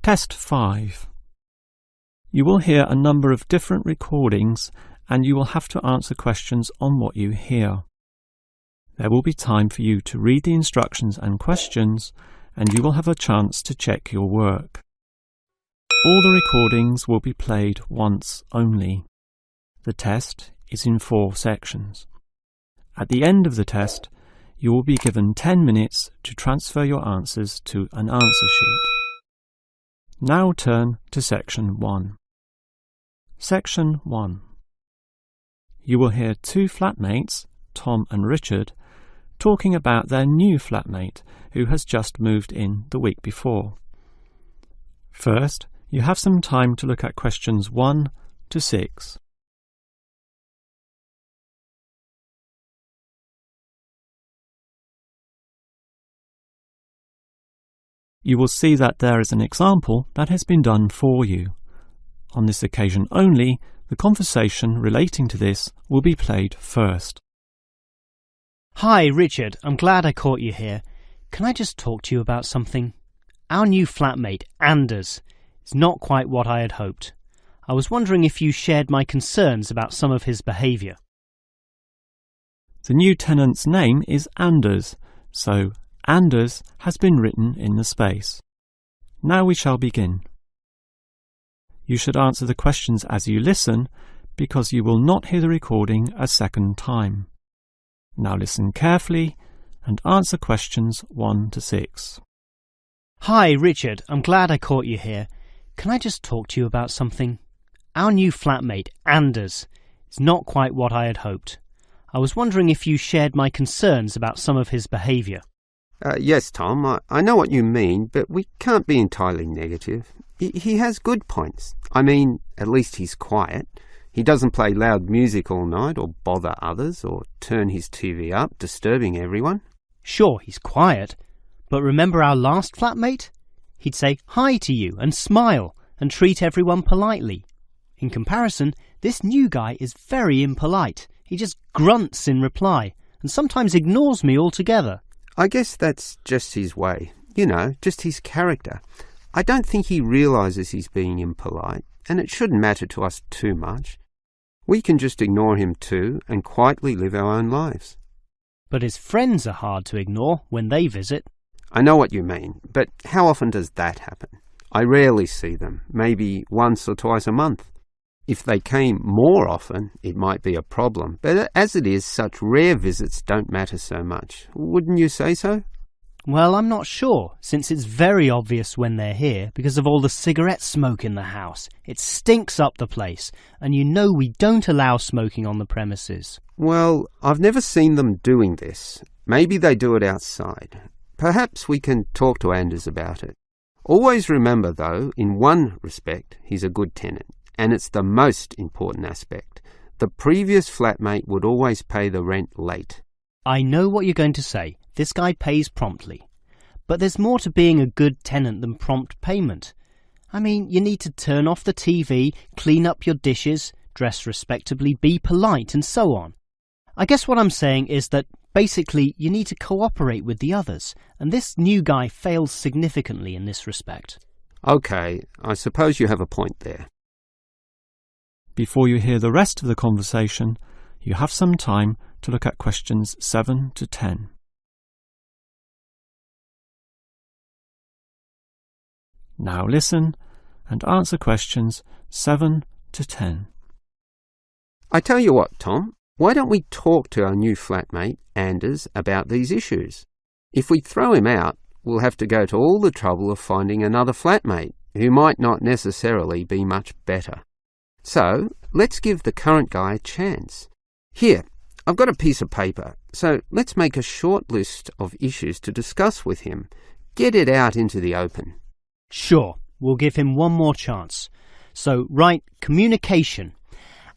Test 5. You will hear a number of different recordings and you will have to answer questions on what you hear. There will be time for you to read the instructions and questions, and you will have a chance to check your work. All the recordings will be played once only. The test is in 4 sections. At the end of the test, you will be given 10 minutes to transfer your answers to an answer sheet. Now turn to Section 1. Section 1. You will hear 2 flatmates, Tom and Richard, talking about their new flatmate who has just moved in the week before. First, you have some time to look at questions 1 to 6. You will see that there is an example that has been done for you. On this occasion only, the conversation relating to this will be played first. Hi, Richard. I'm glad I caught you here. Can I just talk to you about something? Our new flatmate, Anders, is not quite what I had hoped. I was wondering if you shared my concerns about some of his behaviour. The new tenant's name is Anders, so Anders has been written in the space. Now we shall begin. You should answer the questions as you listen, because you will not hear the recording a second time. Now listen carefully and answer questions 1 to 6. Hi, Richard. I'm glad I caught you here. Can I just talk to you about something? Our new flatmate, Anders, is not quite what I had hoped. I was wondering if you shared my concerns about some of his behaviour. Yes, Tom, I know what you mean, but we can't be entirely negative. He has good points. I mean, at least he's quiet. He doesn't play loud music all night or bother others or turn his TV up, disturbing everyone. Sure, he's quiet, but remember our last flatmate? He'd say hi to you and smile and treat everyone politely. In comparison, this new guy is very impolite. He just grunts in reply and sometimes ignores me altogether. I guess that's just his way. Just his character. I don't think he realises he's being impolite, and it shouldn't matter to us too much. We can just ignore him too and quietly live our own lives. But his friends are hard to ignore when they visit. I know what you mean, but how often does that happen? I rarely see them, maybe once or twice a month. If they came more often, it might be a problem, but as it is, such rare visits don't matter so much. Wouldn't you say so? Well, I'm not sure, since it's very obvious when they're here because of all the cigarette smoke in the house. It stinks up the place, and you know we don't allow smoking on the premises. Well, I've never seen them doing this. Maybe they do it outside. Perhaps we can talk to Anders about it. Always remember, though, in one respect, he's a good tenant, and it's the most important aspect. The previous flatmate would always pay the rent late. I know what you're going to say. This guy pays promptly. But there's more to being a good tenant than prompt payment. I mean, you need to turn off the TV, clean up your dishes, dress respectably, be polite, and so on. I guess what I'm saying is that basically you need to cooperate with the others, and this new guy fails significantly in this respect. Okay, I suppose you have a point there. Before you hear the rest of the conversation, you have some time to look at questions 7 to 10. Now listen and answer questions 7 to 10. I tell you what, Tom, why don't we talk to our new flatmate, Anders, about these issues? If we throw him out, we'll have to go to all the trouble of finding another flatmate, who might not necessarily be much better. So, let's give the current guy a chance. Here, I've got a piece of paper, so let's make a short list of issues to discuss with him. Get it out into the open. Sure, we'll give him one more chance. So write communication,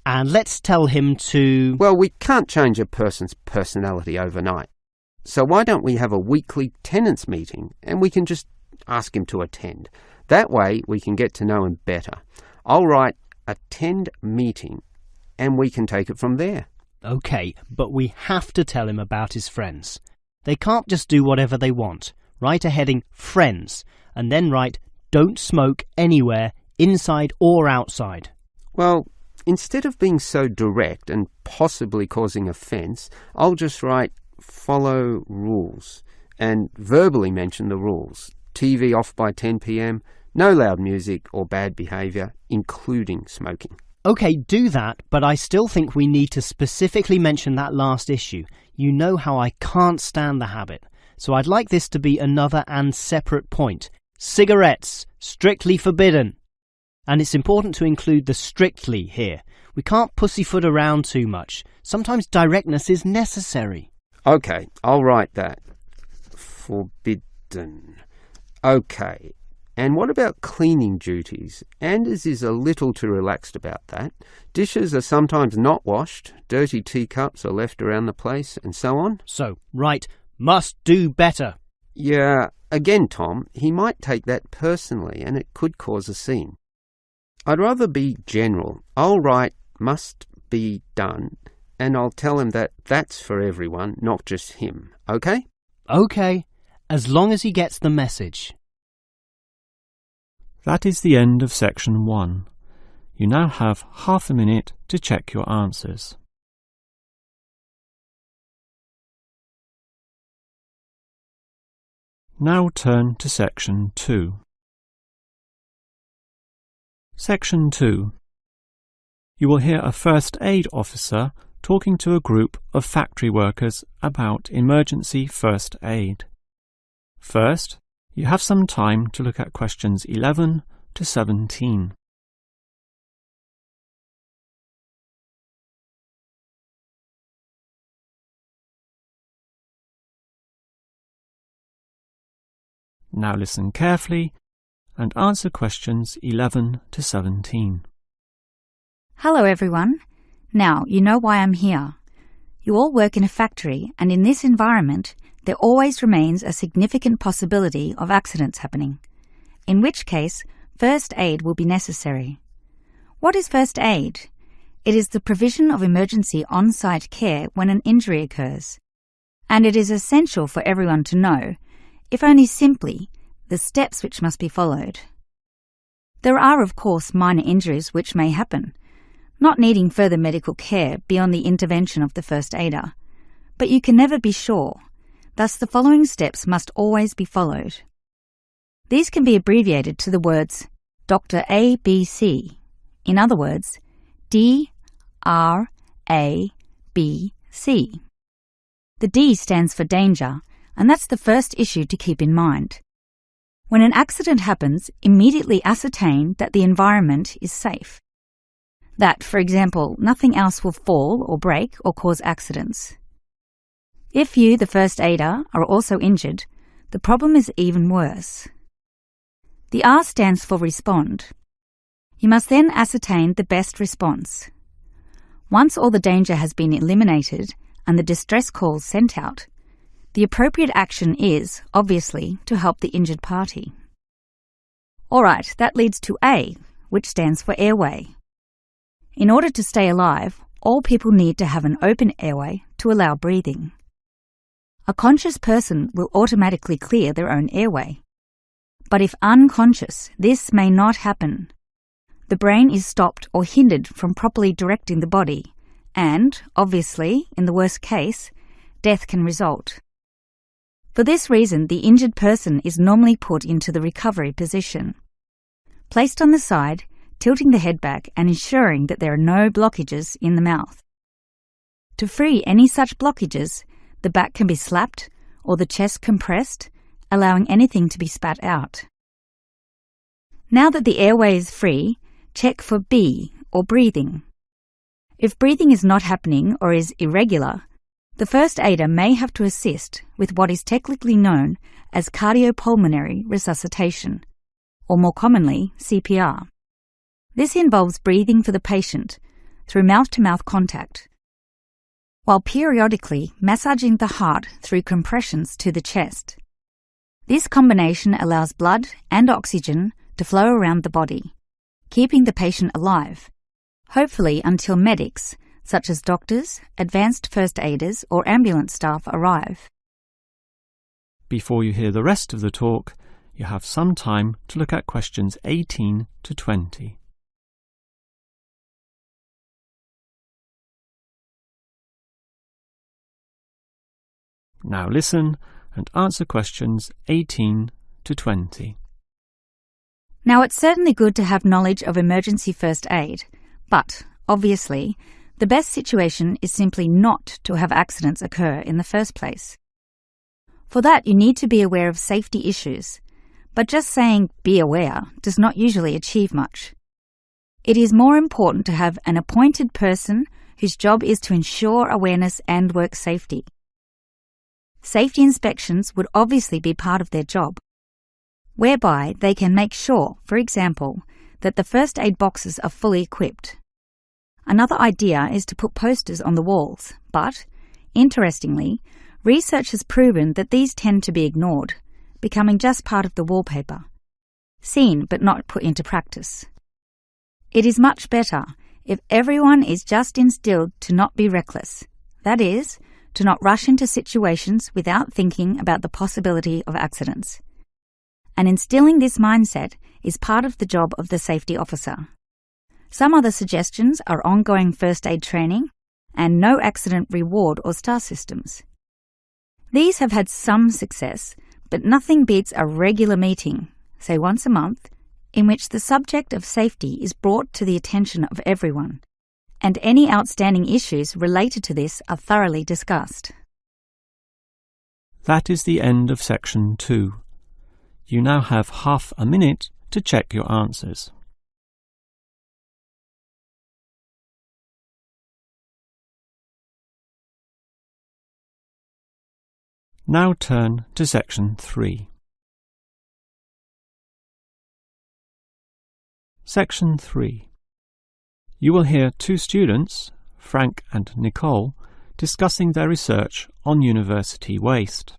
and let's tell him to... Well, we can't change a person's personality overnight. So why don't we have a weekly tenants meeting, and we can just ask him to attend. That way we can get to know him better. I'll write attend meeting, and we can take it from there. OK, but we have to tell him about his friends. They can't just do whatever they want. Write a heading Friends, and then write don't smoke anywhere, inside or outside. Well, instead of being so direct and possibly causing offence, I'll just write follow rules and verbally mention the rules. TV off by 10 p.m, no loud music or bad behaviour, including smoking. OK, do that, but I still think we need to specifically mention that last issue. You know how I can't stand the habit. So I'd like this to be another and separate point. Cigarettes, strictly forbidden. And it's important to include the strictly here. We can't pussyfoot around too much. Sometimes directness is necessary. OK, I'll write that. Forbidden. OK. And what about cleaning duties? Anders is a little too relaxed about that. Dishes are sometimes not washed, dirty teacups are left around the place, and so on. So, right, must do better. Yeah, again, Tom, he might take that personally, and it could cause a scene. I'd rather be general. I'll write must be done, and I'll tell him that that's for everyone, not just him. OK? OK, as long as he gets the message. That is the end of section 1. You now have half a minute to check your answers. Now turn to section 2. Section 2. You will hear a first aid officer talking to a group of factory workers about emergency first aid. First, you have some time to look at questions 11 to 17. Now listen carefully and answer questions 11 to 17. Hello everyone. Now you know why I'm here. You all work in a factory, and in this environment there always remains a significant possibility of accidents happening, in which case first aid will be necessary. What is first aid? It is the provision of emergency on-site care when an injury occurs, and it is essential for everyone to know, if only simply, the steps which must be followed. There are, of course, minor injuries which may happen, not needing further medical care beyond the intervention of the first aider, but you can never be sure. Thus, the following steps must always be followed. These can be abbreviated to the words Dr. A, B, C. In other words, D, R, A, B, C. The D stands for danger, and that's the first issue to keep in mind. When an accident happens, immediately ascertain that the environment is safe. That, for example, nothing else will fall or break or cause accidents. If you, the first aider, are also injured, the problem is even worse. The R stands for respond. You must then ascertain the best response. Once all the danger has been eliminated and the distress calls sent out, the appropriate action is, obviously, to help the injured party. All right, that leads to A, which stands for airway. In order to stay alive, all people need to have an open airway to allow breathing. A conscious person will automatically clear their own airway. But if unconscious, this may not happen. The brain is stopped or hindered from properly directing the body, and, obviously, in the worst case, death can result. For this reason, the injured person is normally put into the recovery position. Placed on the side, tilting the head back and ensuring that there are no blockages in the mouth. To free any such blockages, the back can be slapped or the chest compressed, allowing anything to be spat out. Now that the airway is free, check for B, or breathing. If breathing is not happening or is irregular, the first aider may have to assist with what is technically known as cardiopulmonary resuscitation, or more commonly, CPR. This involves breathing for the patient through mouth-to-mouth contact, while periodically massaging the heart through compressions to the chest. This combination allows blood and oxygen to flow around the body, keeping the patient alive, hopefully until medics, such as doctors, advanced first aiders, or ambulance staff arrive. Before you hear the rest of the talk, you have some time to look at questions 18 to 20. Now listen and answer questions 18 to 20. Now, it's certainly good to have knowledge of emergency first aid, but, obviously, the best situation is simply not to have accidents occur in the first place. For that, you need to be aware of safety issues, but just saying "be aware" does not usually achieve much. It is more important to have an appointed person whose job is to ensure awareness and work safety. Safety inspections would obviously be part of their job, whereby they can make sure, for example, that the first aid boxes are fully equipped. Another idea is to put posters on the walls, but, interestingly, research has proven that these tend to be ignored, becoming just part of the wallpaper, seen but not put into practice. It is much better if everyone is just instilled to not be reckless, that is, to not rush into situations without thinking about the possibility of accidents. And instilling this mindset is part of the job of the safety officer. Some other suggestions are ongoing first aid training and no accident reward or star systems. These have had some success, but nothing beats a regular meeting, say once a month, in which the subject of safety is brought to the attention of everyone, and any outstanding issues related to this are thoroughly discussed. That is the end of section 2. You now have half a minute to check your answers. Now turn to section 3. Section 3. You will hear two students, Frank and Nicole, discussing their research on university waste.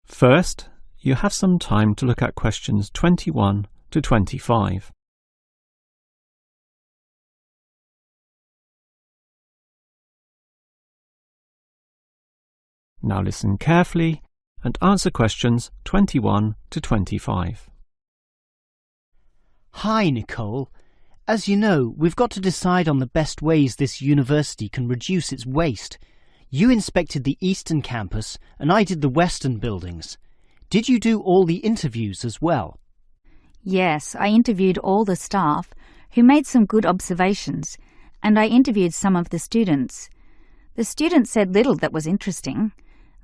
First, you have some time to look at questions 21 to 25. Now listen carefully and answer questions 21 to 25. Hi, Nicole. As you know, we've got to decide on the best ways this university can reduce its waste. You inspected the eastern campus and I did the western buildings. Did you do all the interviews as well? Yes, I interviewed all the staff, who made some good observations, and I interviewed some of the students. The students said little that was interesting.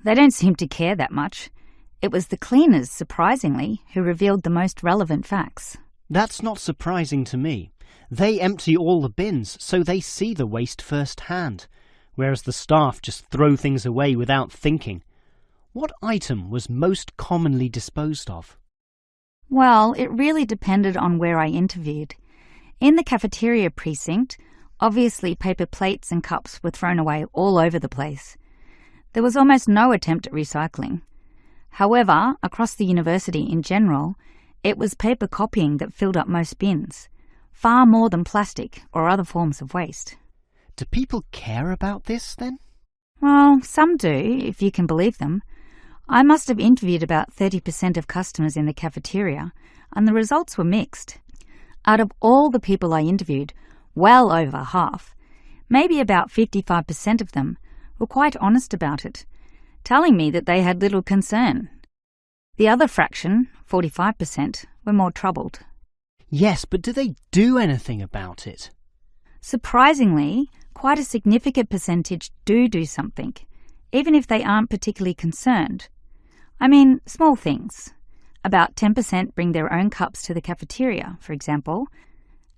They don't seem to care that much. It was the cleaners, surprisingly, who revealed the most relevant facts. That's not surprising to me. They empty all the bins, so they see the waste firsthand, whereas the staff just throw things away without thinking. What item was most commonly disposed of? Well, it really depended on where I interviewed. In the cafeteria precinct, obviously paper plates and cups were thrown away all over the place. There was almost no attempt at recycling. However, across the university in general, it was paper copying that filled up most bins, far more than plastic or other forms of waste. Do people care about this, then? Well, some do, if you can believe them. I must have interviewed about 30% of customers in the cafeteria, and the results were mixed. Out of all the people I interviewed, well over half, maybe about 55% of them, were quite honest about it, telling me that they had little concern. The other fraction, 45%, were more troubled. Yes, but do they do anything about it? Surprisingly, quite a significant percentage do something, even if they aren't particularly concerned. I mean, small things. About 10% bring their own cups to the cafeteria, for example,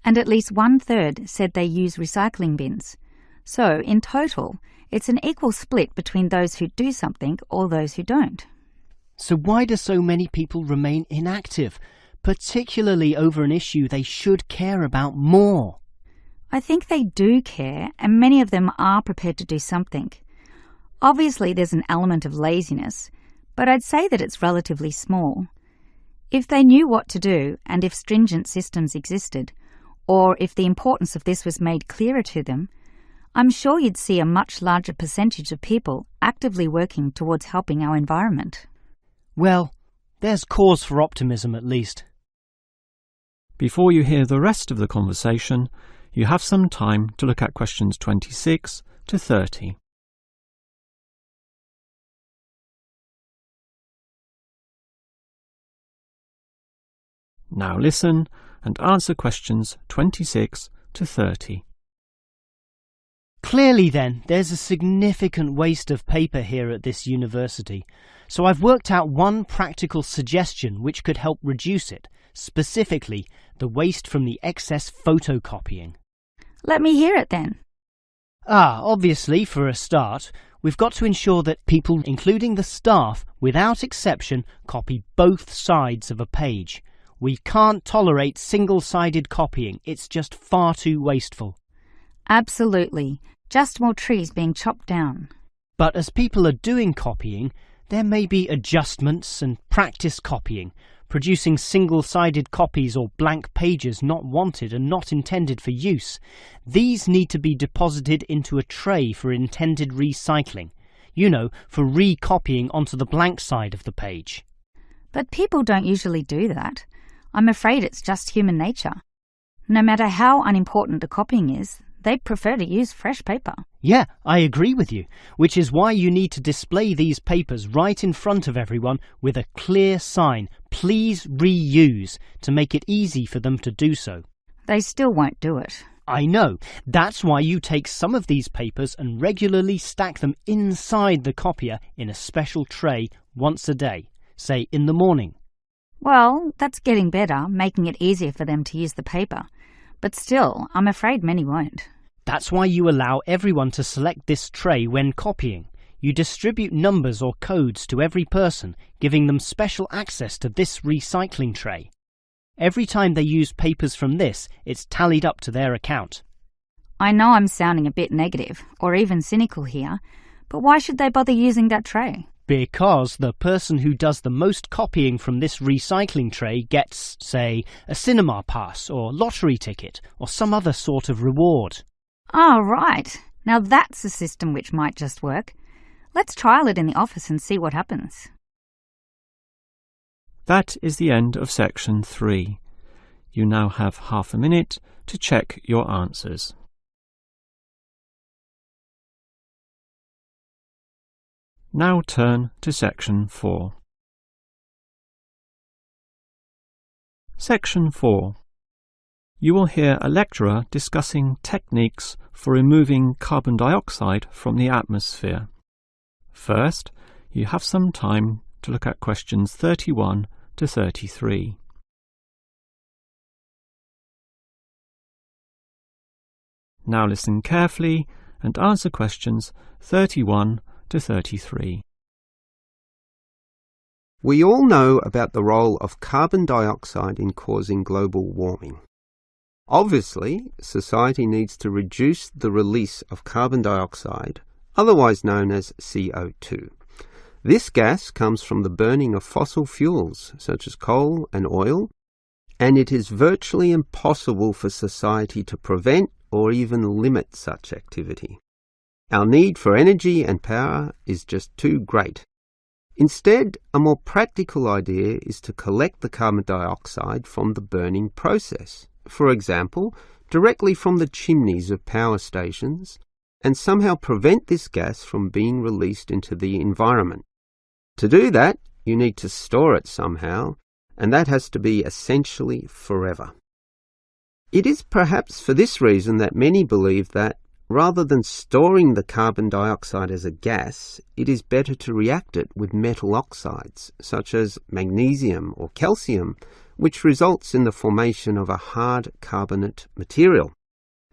and at least 1/3 said they use recycling bins. So, in total, it's an equal split between those who do something or those who don't. So why do so many people remain inactive, particularly over an issue they should care about more? I think they do care, and many of them are prepared to do something. Obviously, there's an element of laziness, but I'd say that it's relatively small. If they knew what to do, and if stringent systems existed, or if the importance of this was made clearer to them, I'm sure you'd see a much larger percentage of people actively working towards helping our environment. Well, There's cause for optimism at least. Before you hear the rest of the conversation, you have some time to look at questions 26 to 30. Now listen and answer questions 26 to 30. Clearly then, there's a significant waste of paper here at this university, so I've worked out one practical suggestion which could help reduce it, specifically the waste from the excess photocopying. Let me hear it then. Obviously, for a start, we've got to ensure that people, including the staff, without exception, copy both sides of a page. We can't tolerate single-sided copying. It's just far too wasteful. Absolutely. Just more trees being chopped down. But as people are doing copying, there may be adjustments and practice copying, producing single-sided copies or blank pages not wanted and not intended for use. These need to be deposited into a tray for intended recycling. For recopying onto the blank side of the page. But people don't usually do that. I'm afraid it's just human nature. No matter how unimportant the copying is, they'd prefer to use fresh paper. Yeah, I agree with you, which is why you need to display these papers right in front of everyone with a clear sign, "Please reuse," to make it easy for them to do so. They still won't do it. I know. That's why you take some of these papers and regularly stack them inside the copier in a special tray once a day, say in the morning. Well, that's getting better, making it easier for them to use the paper. But still, I'm afraid many won't. That's why you allow everyone to select this tray when copying. You distribute numbers or codes to every person, giving them special access to this recycling tray. Every time they use papers from this, it's tallied up to their account. I know I'm sounding a bit negative, or even cynical here, but why should they bother using that tray? Because the person who does the most copying from this recycling tray gets, say, a cinema pass or lottery ticket or some other sort of reward. Oh, right. Now that's a system which might just work. Let's trial it in the office and see what happens. That is the end of section 3. You now have half a minute to check your answers. Now turn to section 4. Section 4. You will hear a lecturer discussing techniques for removing carbon dioxide from the atmosphere. First, you have some time to look at questions 31 to 33. Now listen carefully and answer questions 31 to 33. We all know about the role of carbon dioxide in causing global warming. Obviously, society needs to reduce the release of carbon dioxide, otherwise known as CO2. This gas comes from the burning of fossil fuels, such as coal and oil, and it is virtually impossible for society to prevent or even limit such activity. Our need for energy and power is just too great. Instead, a more practical idea is to collect the carbon dioxide from the burning process, for example, directly from the chimneys of power stations, and somehow prevent this gas from being released into the environment. To do that, you need to store it somehow, and that has to be essentially forever. It is perhaps for this reason that many believe that, rather than storing the carbon dioxide as a gas, it is better to react it with metal oxides, such as magnesium or calcium, which results in the formation of a hard carbonate material.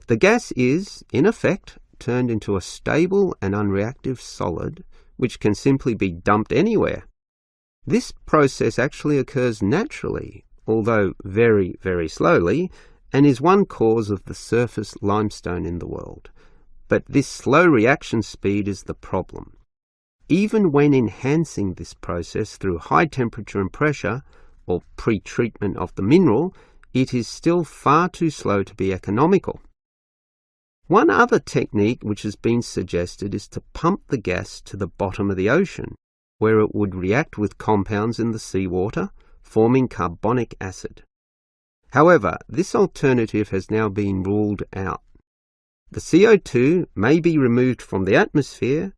The gas is, in effect, turned into a stable and unreactive solid, which can simply be dumped anywhere. This process actually occurs naturally, although very, very slowly, and is one cause of the surface limestone in the world. But this slow reaction speed is the problem. Even when enhancing this process through high temperature and pressure, or pre-treatment of the mineral, it is still far too slow to be economical. One other technique which has been suggested is to pump the gas to the bottom of the ocean, where it would react with compounds in the seawater, forming carbonic acid. However, this alternative has now been ruled out. The CO2 may be removed from the atmosphere,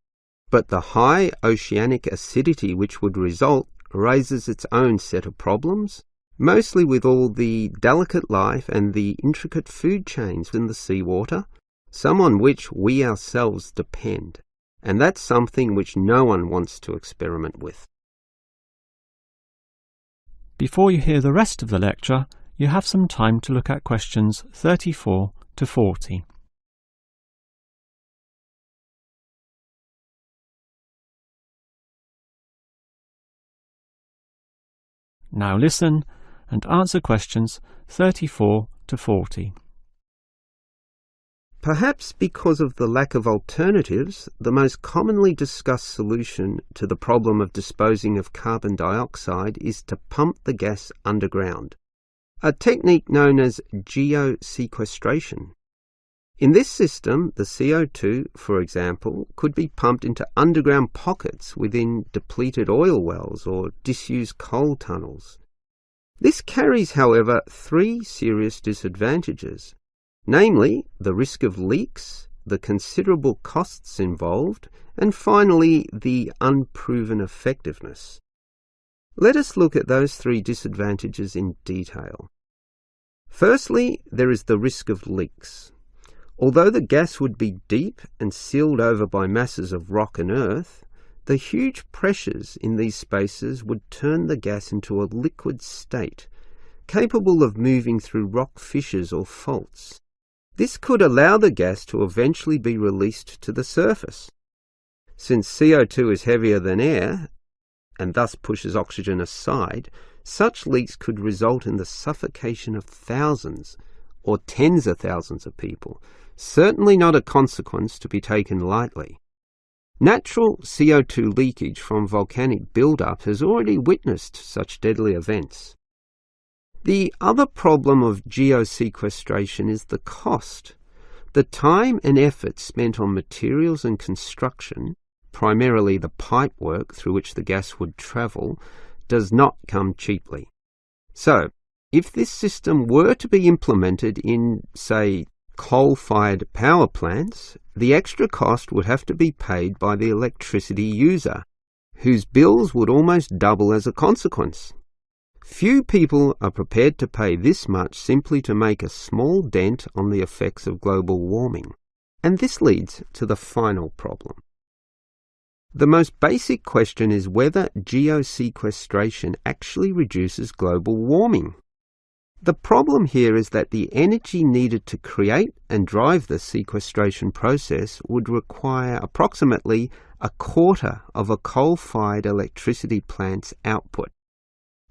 but the high oceanic acidity which would result raises its own set of problems, mostly with all the delicate life and the intricate food chains in the seawater, some on which we ourselves depend, and that's something which no one wants to experiment with. Before you hear the rest of the lecture, you have some time to look at questions 34 to 40. Now listen and answer questions 34 to 40. Perhaps because of the lack of alternatives, the most commonly discussed solution to the problem of disposing of carbon dioxide is to pump the gas underground, a technique known as geosequestration. In this system, the CO2, for example, could be pumped into underground pockets within depleted oil wells or disused coal tunnels. This carries, however, three serious disadvantages, namely the risk of leaks, the considerable costs involved, and finally the unproven effectiveness. Let us look at those three disadvantages in detail. Firstly, there is the risk of leaks. Although the gas would be deep and sealed over by masses of rock and earth, the huge pressures in these spaces would turn the gas into a liquid state, capable of moving through rock fissures or faults. This could allow the gas to eventually be released to the surface. Since CO2 is heavier than air, and thus pushes oxygen aside, such leaks could result in the suffocation of thousands or tens of thousands of people, certainly not a consequence to be taken lightly. Natural CO2 leakage from volcanic buildup has already witnessed such deadly events. The other problem of geosequestration is the cost. The time and effort spent on materials and construction, primarily the pipework through which the gas would travel, does not come cheaply. So, if this system were to be implemented in, say, coal-fired power plants, the extra cost would have to be paid by the electricity user, whose bills would almost double as a consequence. Few people are prepared to pay this much simply to make a small dent on the effects of global warming. And this leads to the final problem. The most basic question is whether geosequestration actually reduces global warming. The problem here is that the energy needed to create and drive the sequestration process would require approximately a quarter of a coal-fired electricity plant's output.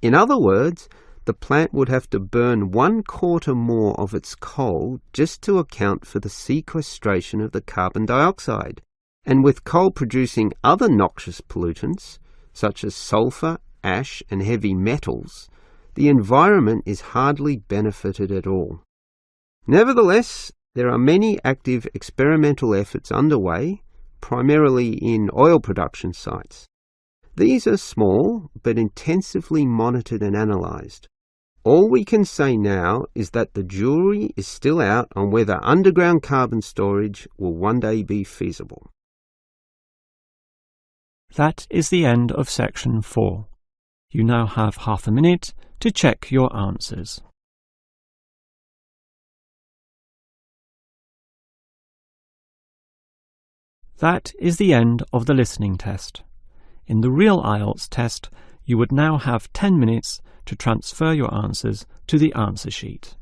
In other words, the plant would have to burn 1/4 more of its coal just to account for the sequestration of the carbon dioxide. And with coal producing other noxious pollutants, such as sulfur, ash, and heavy metals, the environment is hardly benefited at all. Nevertheless, there are many active experimental efforts underway, primarily in oil production sites. These are small, but intensively monitored and analysed. All we can say now is that the jury is still out on whether underground carbon storage will one day be feasible. That is the end of section 4. You now have half a minute to check your answers. That is the end of the listening test. In the real Ielts test, you would now have 10 minutes to transfer your answers to the answer sheet.